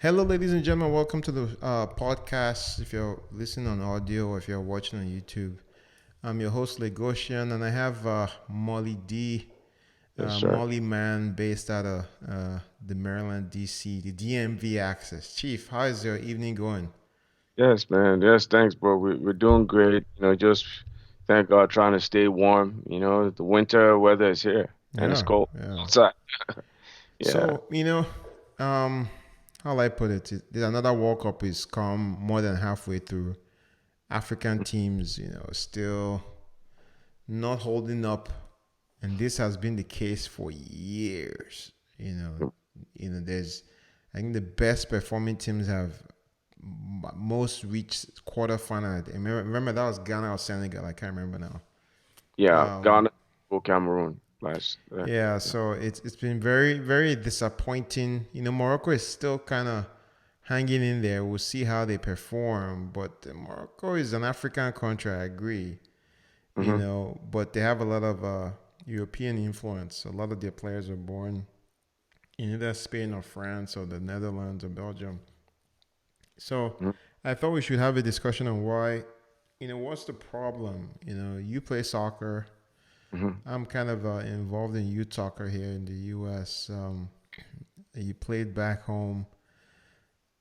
Hello, ladies and gentlemen. Welcome to the podcast. If you're listening on audio or if you're watching on YouTube, I'm your host, Lagosian, and I have MolyDee, Yes, sir. Molly Man, based out of the Maryland, DC, the DMV axis. Chief, how is your evening going? Yes, man. Yes, thanks, bro. We're doing great. Just thank God trying to stay warm. The winter weather is here and it's Yeah, cold yeah. outside. Yeah. So, how will I put it? Another World Cup is come more than halfway through. African teams, still not holding up, and this has been the case for years. There's, I think the best performing teams have most reached quarterfinal. Remember that was Ghana or Senegal. I can't remember now. Yeah. Um, Ghana or Cameroon last. yeah, so it's been very very disappointing. Morocco is still kind of hanging in there. We'll see how they perform, but Morocco is an African country. I agree. Mm-hmm. But they have a lot of European influence. A lot of their players are born in either Spain or France or the Netherlands or Belgium. So I thought we should have a discussion on why, what's the problem? You play soccer. Mm-hmm. I'm kind of involved in youth soccer here in the U.S. You played back home.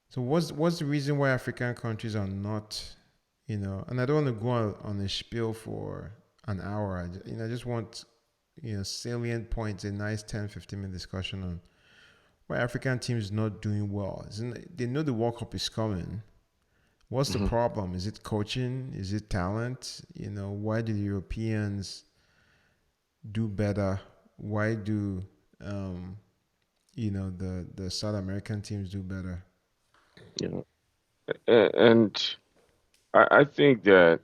So what's the reason why African countries are not, and I don't want to go on a spiel for an hour. I just want, salient points, a nice 10, 15-minute discussion on why African teams not doing well. They know the World Cup is coming. What's the Mm-hmm. problem? Is it coaching? Is it talent? Why do the Europeans do better? Why do, um, the South American teams do better? Yeah. And I think that,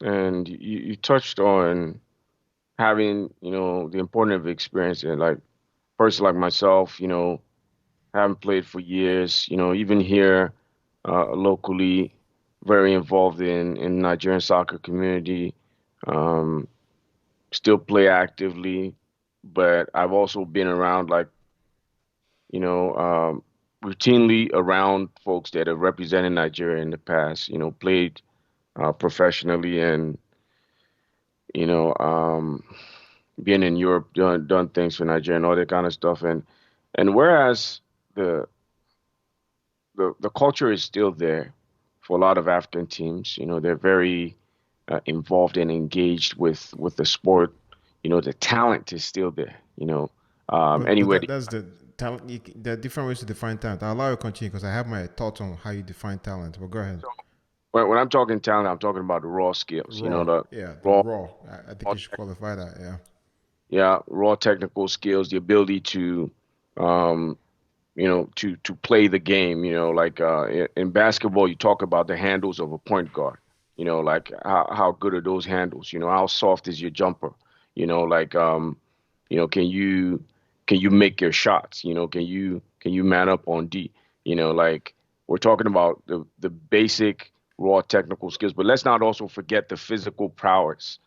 and you touched on having, the importance of experience and like person like myself, haven't played for years, even here locally, very involved in Nigerian soccer community. Um, Still play actively, but I've also been around like, you know, um, routinely around folks that have represented Nigeria in the past, played professionally and, you know, um, been in Europe, done things for Nigeria and all that kind of stuff. And whereas the the culture is still there for a lot of African teams. They're very involved and engaged with the sport. The talent is still there. But Anyway, that's the talent. There are different ways to define talent. I'll allow you to continue because I have my thoughts on how you define talent. But go ahead. when I'm talking talent, I'm talking about the raw skills. Raw, The yeah, the raw, raw. I think raw you should qualify that. Yeah. yeah, raw technical skills, the ability to, um, to play the game. Like in basketball, you talk about the handles of a point guard. Like how good are those handles? How soft is your jumper? Like can you make your shots? Can you man up on D? Like we're talking about the basic raw technical skills, but let's not also forget the physical prowess,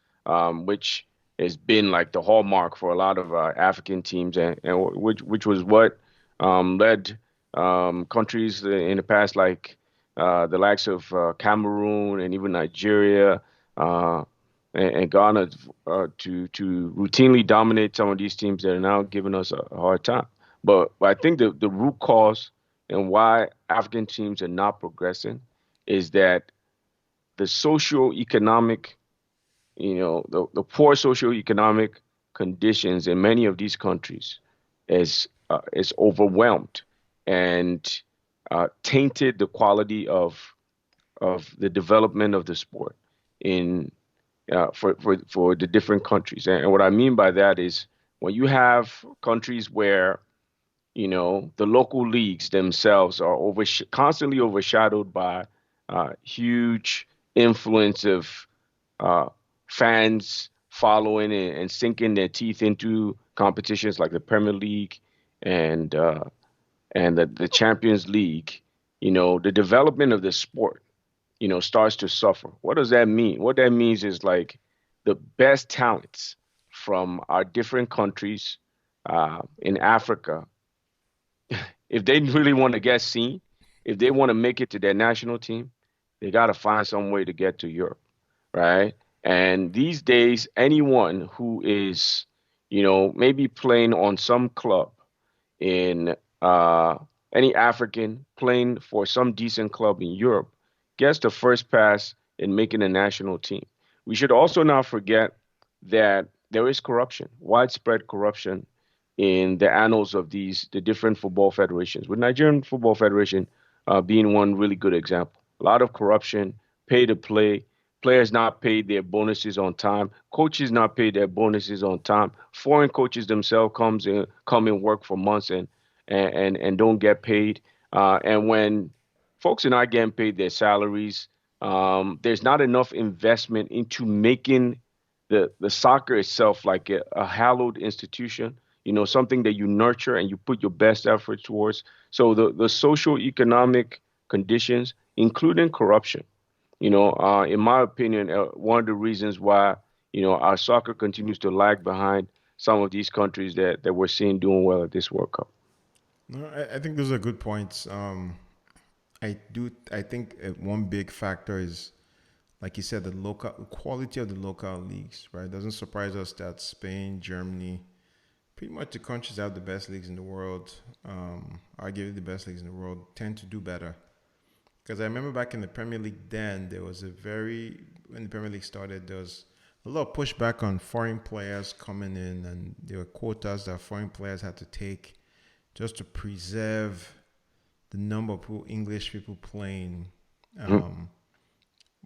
which has been like the hallmark for a lot of African teams, and which was what led countries in the past, like the likes of Cameroon and even Nigeria uh, and Ghana, to routinely dominate some of these teams that are now giving us a hard time. But I think the root cause and why African teams are not progressing is that the socio-economic, the poor socio-economic conditions in many of these countries is overwhelmed and tainted the quality of the development of the sport in for the different countries. And what I mean by that is when you have countries where the local leagues themselves are constantly overshadowed by huge influence of uh, fans following and sinking their teeth into competitions like the Premier League and the Champions League, the development of the sport, starts to suffer. What does that mean? What that means is like the best talents from our different countries in Africa If they really want to get seen, if they want to make it to their national team, they got to find some way to get to Europe, right? And these days, anyone who is, maybe playing on some club in any African playing for some decent club in Europe gets the first pass in making a national team. We should also not forget that there is corruption, widespread corruption in the annals of the different football federations, with Nigerian Football Federation being one really good example. A lot of corruption, pay to play, players not paid their bonuses on time, coaches not paid their bonuses on time, foreign coaches themselves come and work for months and don't get paid. And when folks are not getting paid their salaries, there's not enough investment into making the soccer itself like a hallowed institution, something that you nurture and you put your best effort towards. So the social economic conditions, including corruption, in my opinion, one of the reasons why, our soccer continues to lag behind some of these countries that we're seeing doing well at this World Cup. No, I think those are good points. I think one big factor is, like you said, the local quality of the local leagues, right? It doesn't surprise us that Spain, Germany, pretty much the countries that have the best leagues in the world, arguably the best leagues in the world, tend to do better. Because I remember back in the Premier League then, when the Premier League started, there was a lot of pushback on foreign players coming in, and there were quotas that foreign players had to take just to preserve the number of English people playing. Mhm. Um,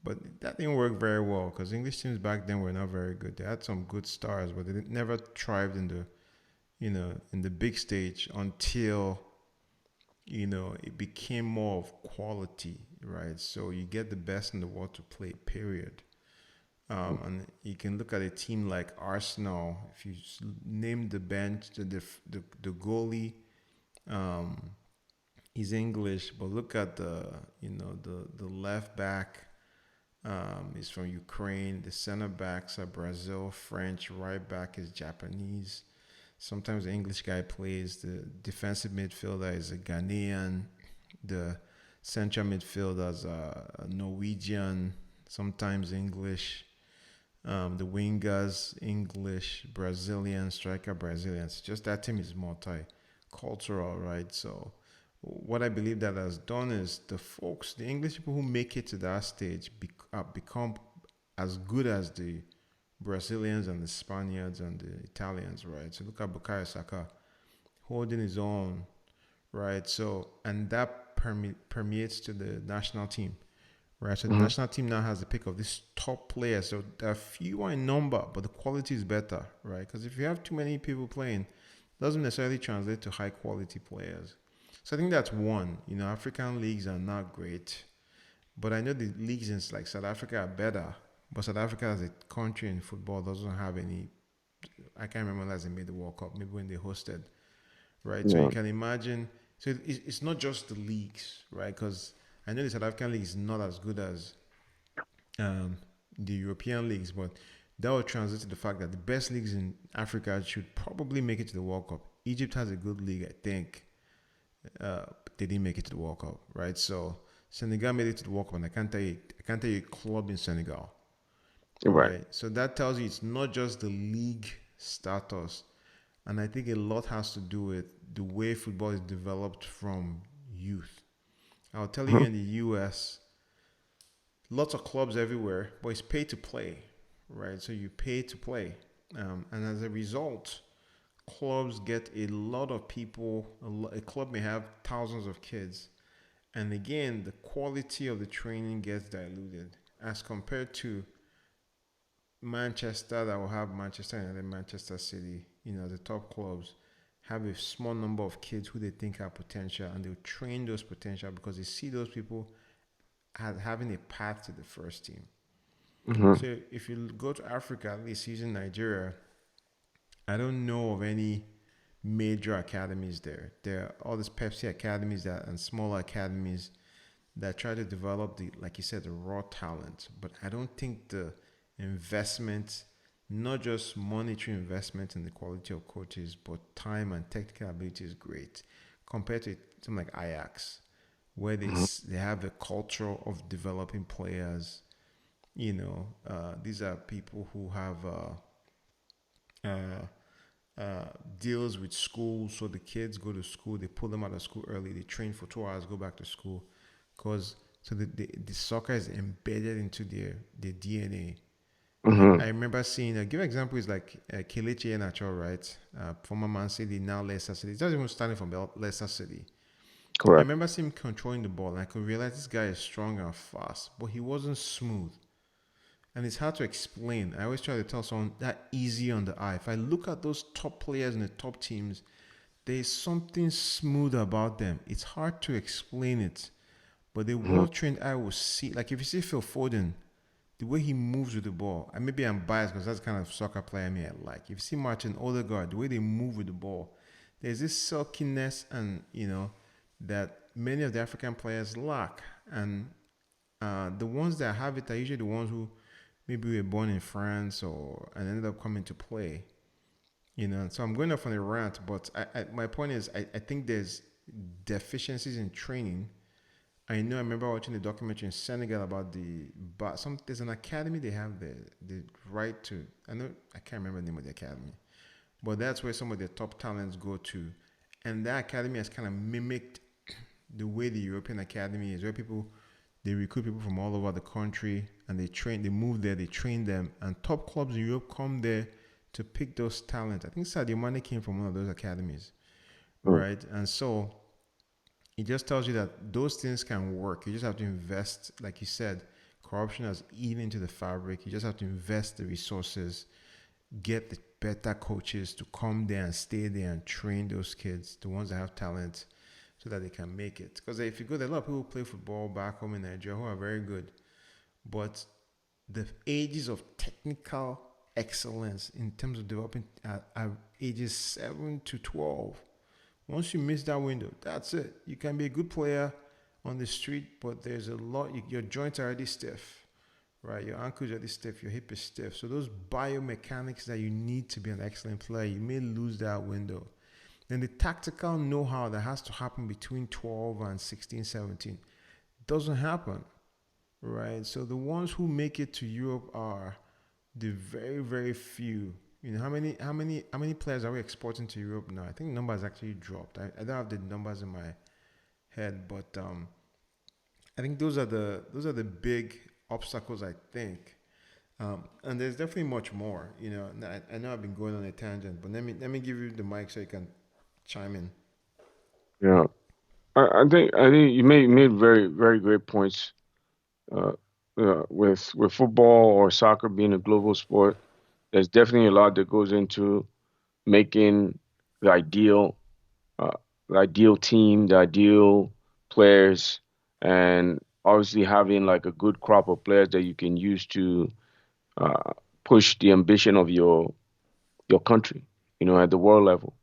but that didn't work very well because English teams back then were not very good. They had some good stars, but they never thrived in the big stage until it became more of quality, right? So you get the best in the world to play, period. And you can look at a team like Arsenal. If you name the bench, the goalie, um, he's English, but look at the left back is from Ukraine. The center backs are Brazil, French. Right back is Japanese. Sometimes the English guy plays. The defensive midfielder is a Ghanaian. The central midfielders are Norwegian. Sometimes English. The wingers English, Brazilian, striker Brazilians. Just that team is multicultural, right? So what I believe that has done is the English people who make it to that stage become as good as the Brazilians and the Spaniards and the Italians, right? So look at Bukayo Saka holding his own, right? So and that permeates to the national team, right? So the Mhm. national team now has the pick of these top players. So there are fewer in number, but the quality is better, right? Because if you have too many people playing, it doesn't necessarily translate to high quality players. So I think that's one. African leagues are not great, but I know the leagues in like South Africa are better. But South Africa as a country in football doesn't have any. I can't remember last they made the World Cup. Maybe when they hosted, right? So you Yeah. can imagine. So it's not just the leagues, right? Because I know the South African league is not as good as um, the European leagues, but that will translate to the fact that the best leagues in Africa should probably make it to the World Cup. Egypt has a good league, I think. They didn't make it to the World Cup, right? So Senegal made it to the World Cup, and I can't tell you a club in Senegal, Right. right? So that tells you it's not just the league status, and I think a lot has to do with the way football is developed from youth. I'll tell you, Mhm. in the U.S., lots of clubs everywhere, but it's pay to play, right? So you pay to play, and as a result, clubs get a lot of people. A club may have thousands of kids, and again, the quality of the training gets diluted as compared to Manchester, that will have Manchester United, Manchester City. The top clubs have a small number of kids who they think have potential, and they'll train those potential because they see those people as having a path to the first team. Mhm. So if you go to Africa, at least using Nigeria, I don't know of any major academies there. There are all these Pepsi academies and smaller academies that try to develop like you said, the raw talent. But I don't think the investment, not just monetary investment in the quality of coaches, but time and technical ability is great. compared to something like Ajax, where Mhm. they have a culture of developing players. These are people who have deals with schools, so the kids go to school. They pull them out of school early. They train for 2 hours, go back to school, because so the soccer is embedded into their DNA. I Mhm. remember seeing a give example is like Kelechi Iheanacho, right? Former Man City, now Leicester City. He's not even starting from Leicester City. I Correct. remember seeing him controlling the ball, and I could realize this guy is strong and fast, but he wasn't smooth. And it's hard to explain. I always try to tell someone that easy on the eye. If I look at those top players in the top teams, there's something smooth about them. It's hard to explain it, but the Mhm. well trained eye will see. Like if you see Phil Foden, the way he moves with the ball, and maybe I'm biased because that's the kind of soccer player I like. If you see Martin Odegaard, the way they move with the ball, there's this silkiness and that many of the African players lack. And the ones that have it are usually the ones who maybe were born in France or and ended up coming to play. So I'm going off on a rant, but my point is I think there's deficiencies in training. I remember watching the documentary in Senegal about but there's an academy they have the right to. I know I can't remember the name of the academy, but that's where some of the top talents go to, and that academy has kind of mimicked the way the European academy is, where they recruit people from all over the country and they move there, they train them, and top clubs in Europe come there to pick those talents. I think Sadio Mane came from one of those academies, Mhm. right? And so it just tells you that those things can work. You just have to invest, like you said, corruption has eaten into the fabric. You just have to invest the resources, get the better coaches to come there and stay there and train those kids, the ones that have talent, so that they can make it. Because if you go, there are a lot of people who play football back home in Nigeria who are very good, but the ages of technical excellence in terms of developing are ages 7 to 12. Once you miss that window, that's it. You can be a good player on the street, but there's a lot, your joints are already stiff, right? Your ankles are already stiff, your hip is stiff. So those biomechanics that you need to be an excellent player, you may lose that window. Then the tactical know-how that has to happen between 12 and 16, 17 doesn't happen, right? So the ones who make it to Europe are the very, very few. How many players are we exporting to Europe now? I think the number has actually dropped. I don't have the numbers in my head, but I think those are the big obstacles. I think, and there's definitely much more. I know I've been going on a tangent, but let me give you the mic so you can chime in. Yeah. I think you made very very great points. Uh, with football or soccer being a global sport, there's definitely a lot that goes into making the ideal uh, the ideal team, the ideal players, and obviously having like a good crop of players that you can use to uh, push the ambition of your country, at the world level.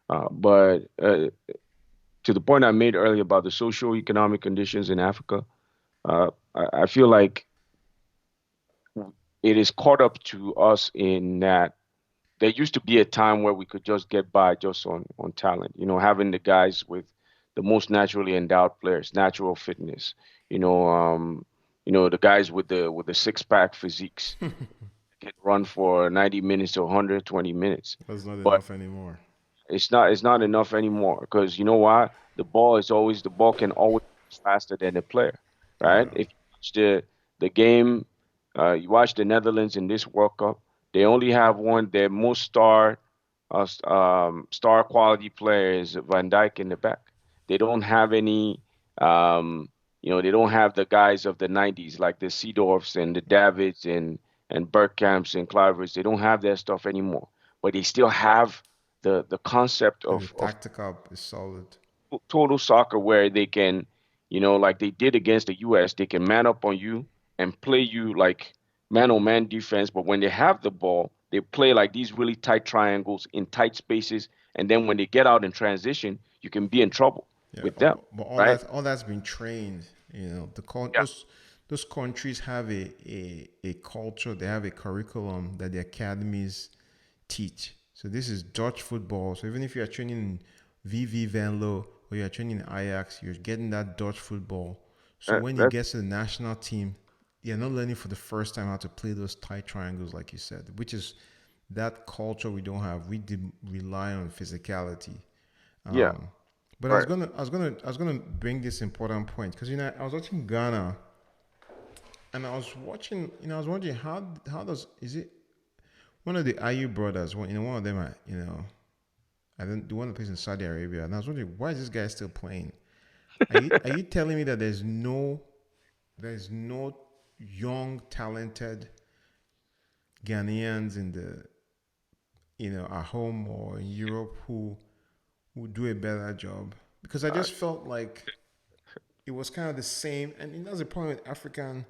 But to the point I made earlier about the socio-economic conditions in Africa, I feel like it is caught up to us in that there used to be a time where we could just get by just on talent, having the guys with the most naturally endowed players, natural fitness, you know, um, the guys with the six-pack physiques can run for 90 minutes to 120 minutes. That's not But enough anymore. it's not enough anymore because you know why? The ball can always be faster than the player, right? Yeah. If you watch the game, you watch the Netherlands in this World Cup, they only have their most star quality player is Van Dijk in the back. They don't have any, they don't have the guys of the 90s like the Seedorfs and the Davids and Bergkamps and Cliverts. They don't have that stuff anymore, but they still have the concept And the of tactical is solid. total soccer where they can, like they did against the US, they can man up on you and play you like man on man defense. But when they have the ball, they play like these really tight triangles in tight spaces. And then when they get out in transition, you can be in trouble Yeah, with them, but right? all that's been trained. Yeah. Those countries have a culture. They have a curriculum that the academies teach. So this is Dutch football. So even if you are training in VV Venlo or or you're training in Ajax, you're getting that Dutch football. So That, when he that, gets to the national team, you're not learning for the first time how to play those tight triangles, like you said, which is that culture we don't have. We rely on physicality. yeah, Um, but right. I was gonna bring this important point because I was watching Ghana, and I was watching, I was wondering how does is it one of the IU brothers? One of them, I don't the one that plays in Saudi Arabia, and I was wondering why is this guy still playing? Are you telling me that there's no young talented Ghanaians in the at home or in Europe who do a better job? Because I Uh, just felt like it was kind of the same, and that's the point with African.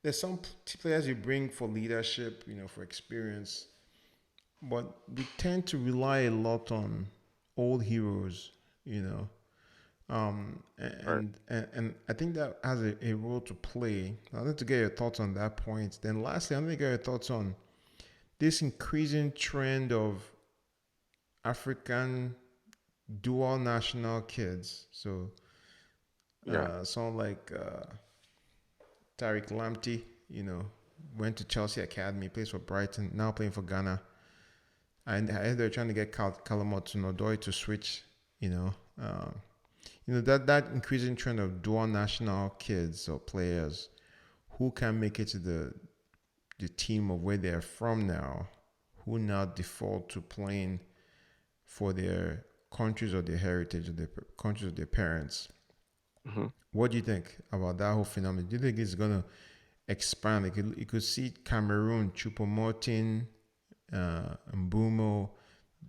There's some players you bring for leadership, for experience, but we tend to rely a lot on old heroes, you know. right. And I think that has a role to play. I'd like to get your thoughts on that point. Then lastly, I'm going to get your thoughts on this increasing trend of African dual national kids. So Yeah. someone like Tariq Lamptey, went to Chelsea Academy, plays for Brighton, now playing for Ghana. And I heard they're trying to get Callum Hudson-Odoi to switch, you know. That increasing trend of dual national kids or players who can make it to the team of where they're from now, who now default to playing for their countries or their heritage or their countries of their parents. Hmm. What do you think about that whole phenomenon? Do you think it's going to expand? You could see Cameroon, Choupo-Moting, Mbumo.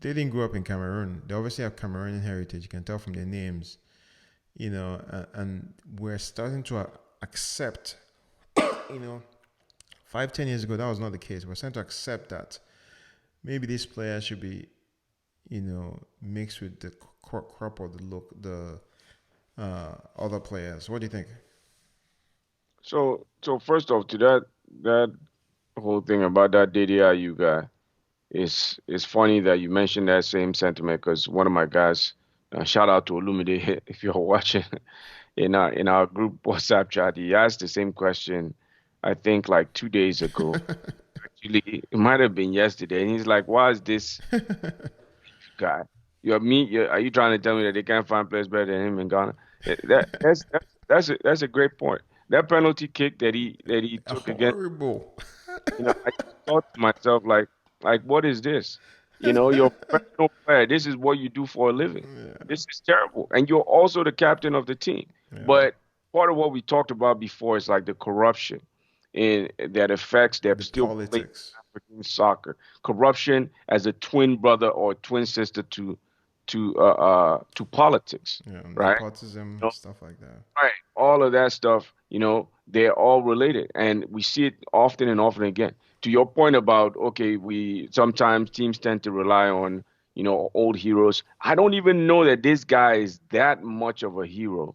They didn't grow up in Cameroon. They obviously have Cameroonian heritage. You can tell from their names, and we're starting to accept, you know, 5, 10 years ago, that was not the case. We're starting to accept that maybe these players should be, mixed with the crop or the other players. What do you think? So first off, to that whole thing about that DDIU guy, it's funny that you mentioned that same sentiment because one of my guys, shout out to Olumide if you're watching, in our group WhatsApp chat, he asked the same question, I think like 2 days ago. Actually, it might have been yesterday, and he's like, "Why is this guy? Are you trying to tell me that they can't find players better than him in Ghana?" That's a great point. That penalty kick that he took against, Horrible. I just thought to myself like what is this? You're a professional player. This is what you do for a living. Yeah, This is terrible, and you're also the captain of the team. yeah. But part of what we talked about before is like the corruption in that affects that The still play politics. African soccer. Corruption as a twin brother or twin sister to politics, Yeah, right? nepotism, You know, stuff like that. right. All of that stuff, they're all related, and we see it often and often again. To your point about okay, we sometimes teams tend to rely on old heroes. I don't even know that this guy is that much of a hero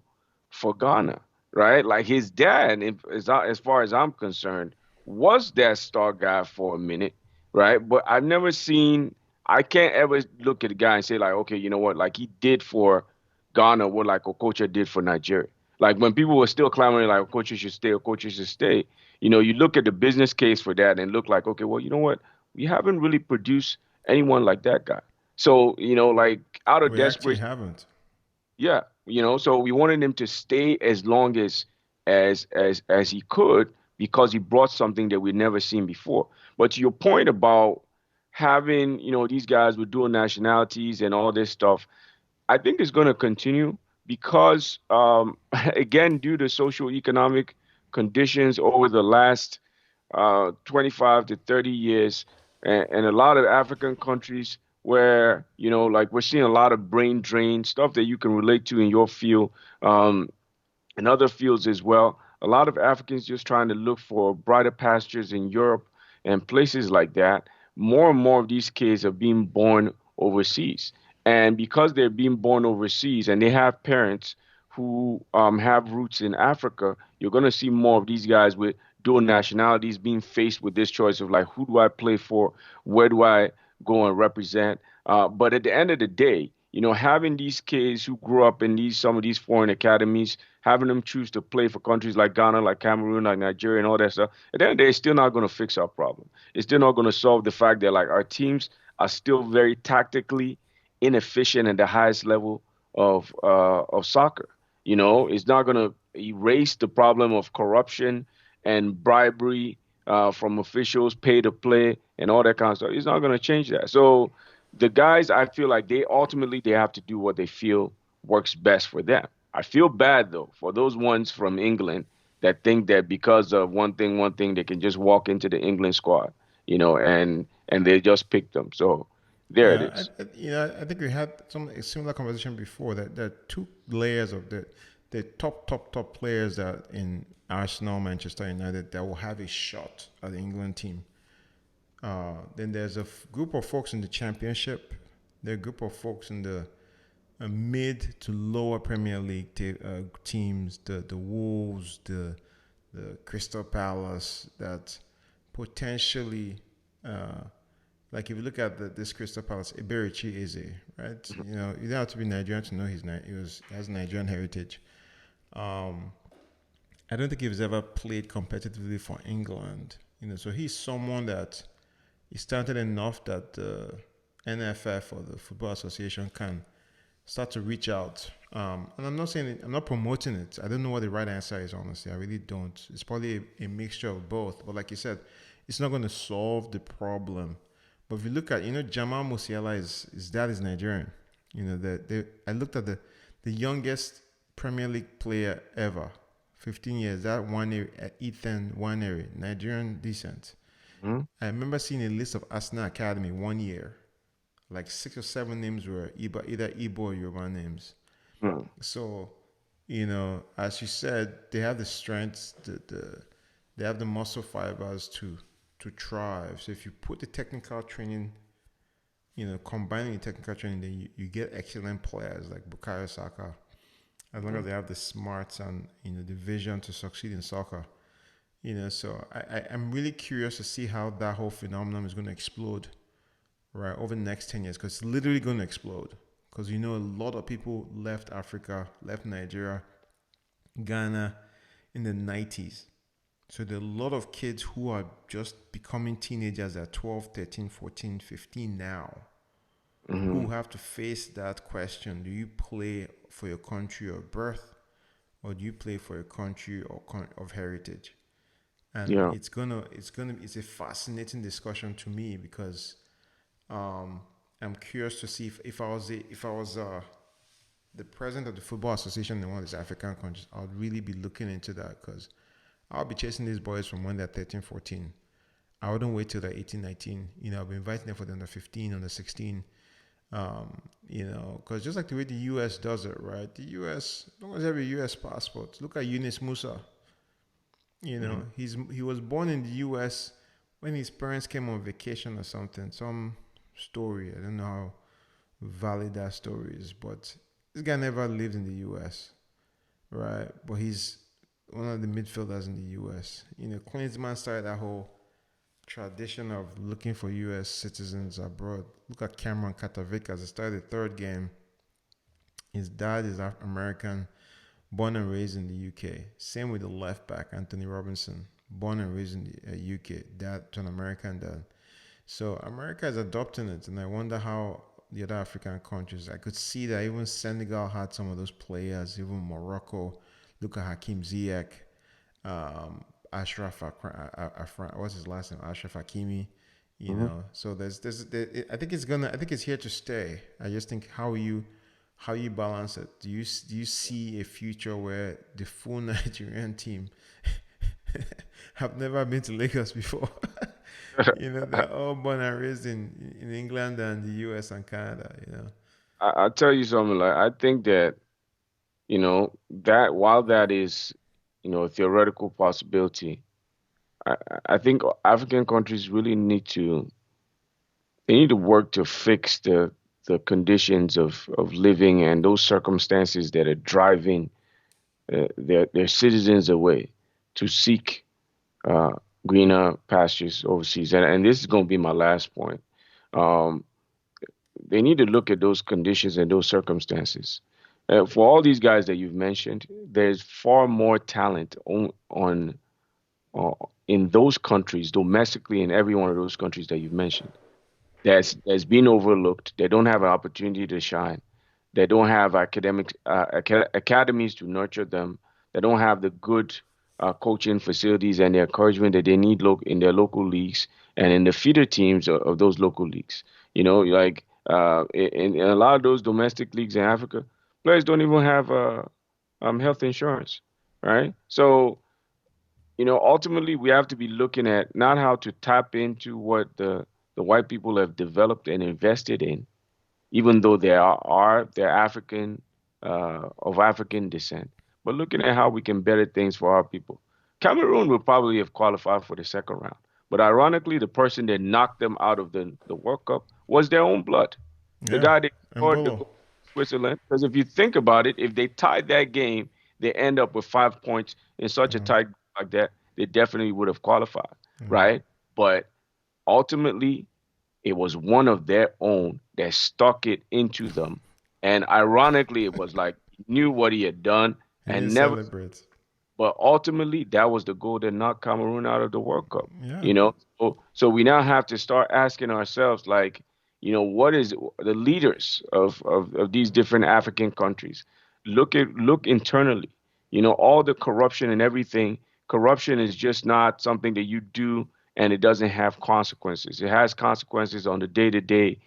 for Ghana, right? Like his dad, as far as I'm concerned, was that star guy for a minute, right? But I've never seen. I can't ever look at the guy and say like, okay, you know what? Like he did for Ghana what like Okocha did for Nigeria. Like when people were still clamoring like Okocha should stay, Okocha should stay. You look at the business case for that and look like, okay, well, you know what? We haven't really produced anyone like that guy. So, like out of We actually desperation, haven't. yeah, so we wanted him to stay as long as he could because he brought something that we'd never seen before. But to your point about having, these guys with dual nationalities and all this stuff, I think it's going to continue because, again, due to social economic conditions over the last 25 to 30 years, and a lot of African countries where, like we're seeing a lot of brain drain stuff that you can relate to in your field, um, and other fields as well. A lot of Africans just trying to look for brighter pastures in Europe and places like that. More and more of these kids are being born overseas. And because they're being born overseas and they have parents who have roots in Africa, you're going to see more of these guys with dual nationalities being faced with this choice of like, who do I play for? Where do I go and represent? But at the end of the day, having these kids who grew up in some of these foreign academies, having them choose to play for countries like Ghana, like Cameroon, like Nigeria, and all that stuff, at the end of the day, it's still not going to fix our problem. It's still not going to solve the fact that like our teams are still very tactically inefficient at the highest level of soccer. It's not going to erase the problem of corruption and bribery from officials, pay to play, and all that kind of stuff. It's not going to change that. So the guys, I feel like they have to do what they feel works best for them. I feel bad though for those ones from England that think that because of one thing, they can just walk into the England squad, and they just pick them. So there it Yeah, is. I think we had a similar conversation before that there are two layers of the top players that in Arsenal, Manchester United that will have a shot at the England team. Then there's group of folks in the Championship. There are a group of folks in the mid to lower Premier League teams, the Wolves, the Crystal Palace, that potentially, like if you look at this Crystal Palace, Iberici Eze, right? You don't have to be Nigerian to know he has Nigerian heritage. Um, I don't think he was ever played competitively for England. So he's someone that he started enough that the NFF or the Football Association can start to reach out. And I'm not saying I'm not promoting it. I don't know what the right answer is, honestly. I really don't. It's probably a mixture of both. But like you said, it's not going to solve the problem. But if you look at, Jamal Musiala, his dad is Nigerian. I looked at the youngest Premier League player ever, 15 years. That one, Ethan Waneri, Nigerian descent. Mhm. I remember seeing a list of Arsenal Academy one year. Like 6 or 7 names were either Igbo or Yoruba names. Mm. So, as you said, they have the strength, they have the muscle fibers to thrive. So if you put the technical training, combining the technical training, then you get excellent players like Bukayo Saka. As long as they have the smarts and the vision to succeed in soccer. So I'm really curious to see how that whole phenomenon is going to explode, right, over the next 10 years, because it's literally going to explode. Because a lot of people left Africa, left Nigeria, Ghana in the 90s. So there are a lot of kids who are just becoming teenagers at 12, 13, 14, 15 now, who Mhm. have to face that question. Do you play for your country of birth, or do you play for your country of heritage? And Yeah. it's a fascinating discussion to me because um, I'm curious to see if I was the president of the Football Association in one of these African countries, I would really be looking into that because I'll be chasing these boys from when they're 13, 14. I wouldn't wait till they're 18, 19. I'll be inviting them for the under 15, under 16. Because just like the way the US does it, right? The US, no one's have a US passport. Look at Yunus Musa. Mhm. He was born in the US when his parents came on vacation or something. Some story. I don't know how valid that story is, but this guy never lived in the US, right? But he's one of the midfielders in the US. Klinsmann started that whole tradition of looking for US citizens abroad. Look at Cameron Katavik as he started the third game. His dad is American, born and raised in the UK. Same with the left back, Anthony Robinson, born and raised in the UK. Dad to an American dad. So America is adopting it, and I wonder how the other African countries. I could see that even Senegal had some of those players. Even Morocco. Look at Hakim Ziyech, Ashraf. What's his last name? Ashraf Hakimi. Mhm. So I think I think it's here to stay. I just think how you balance it. Do you see a future where the full Nigerian team have never been to Lagos before? They're all born and raised in England and the US and Canada. I'll tell you something. Like I think that that while that is a theoretical possibility, I, I think African countries really need to work to fix the conditions of living and those circumstances that are driving their citizens away to seek uh, greener pastures overseas. And this is going to be my last point. Um, they need to look at those conditions and those circumstances. For all these guys that you've mentioned, there's far more talent uh, in those countries, domestically, in every one of those countries that you've mentioned, that's been overlooked. They don't have an opportunity to shine. They don't have academies to nurture them. They don't have the good coaching facilities and the encouragement that they need in their local leagues and in the feeder teams of those local leagues. Like in a lot of those domestic leagues in Africa, players don't even have health insurance, right? So, ultimately we have to be looking at not how to tap into what the white people have developed and invested in, even though they're African of African descent, but looking at how we can better things for our people. Cameroon would probably have qualified for the second round, but ironically, the person that knocked them out of the World Cup was their own blood, the Yeah, guy that and scored the Bolo. goal for Switzerland. Because if you think about it, if they tied that game, they end up with 5 points in such a Yeah, tight like that, they definitely would have qualified, yeah. right? But ultimately, it was one of their own that stuck it into them. And ironically, it was like he knew what he had done He didn't and never, celebrate. but ultimately, that was the goal that knocked Cameroon out of the World Cup. Yeah, You know, so we now have to start asking ourselves, like, what is the leaders of these different African countries? Look internally. All the corruption and everything. Corruption is just not something that you do and it doesn't have consequences. It has consequences on the day-to-day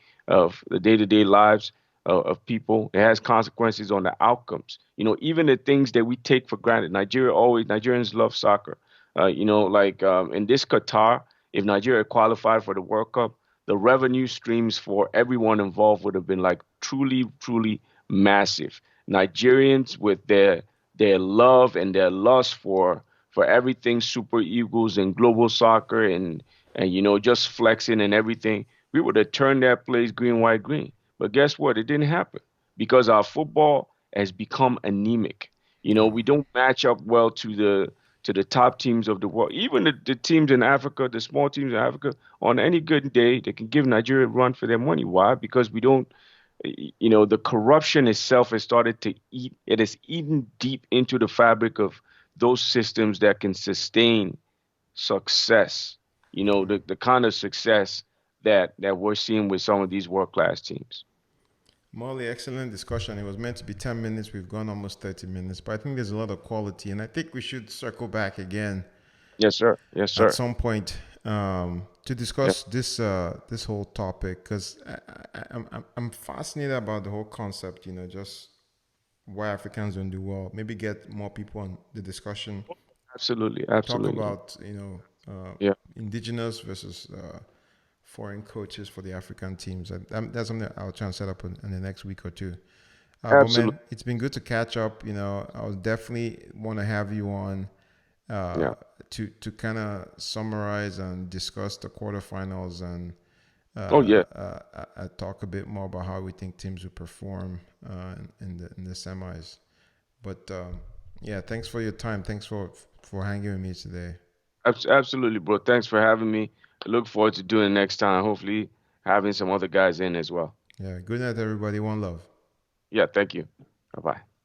lives of people. It has consequences on the outcomes. Even the things that we take for granted. Nigerians love soccer. Like in this Qatar, if Nigeria qualified for the World Cup, the revenue streams for everyone involved would have been like truly, truly massive. Nigerians with their love and their lust for everything Super Eagles and global soccer and just flexing and everything, we would have turned that place green, white, green. But guess what? It didn't happen because our football has become anemic. yeah. We don't match up well to the top teams of the world. Even the teams in Africa, the small teams in Africa, on any good day, they can give Nigeria a run for their money. Why? Because we don't, the corruption itself has started to eat, it has eaten deep into the fabric of those systems that can sustain success, the kind of success that we're seeing with some of these world-class teams. Molly, excellent discussion. It was meant to be 10 minutes. We've gone almost 30 minutes, but I think there's a lot of quality, and I think we should circle back again Yes, sir. Yes, at sir. some point to Yeah, discuss this whole topic because I'm fascinated about the whole concept. Just why Africans don't do well. Maybe get more people on the discussion. absolutely. Talk Absolutely. about Yeah, indigenous versus foreign coaches for the African teams. That's something I'll try and set up in the next week or two. But absolutely. man, it's been good to catch up. I'll definitely want to have you on uh, Yeah. to kind of summarize and discuss the quarterfinals and Oh, yeah. talk a bit more about how we think teams will perform in the semis. But yeah, thanks for your time. Thanks for hanging with me today. Absolutely, bro. Thanks for having me. I look forward to doing it next time. Hopefully, having some other guys in as well. Yeah, good night, everybody. One love. Yeah, thank you. Bye bye.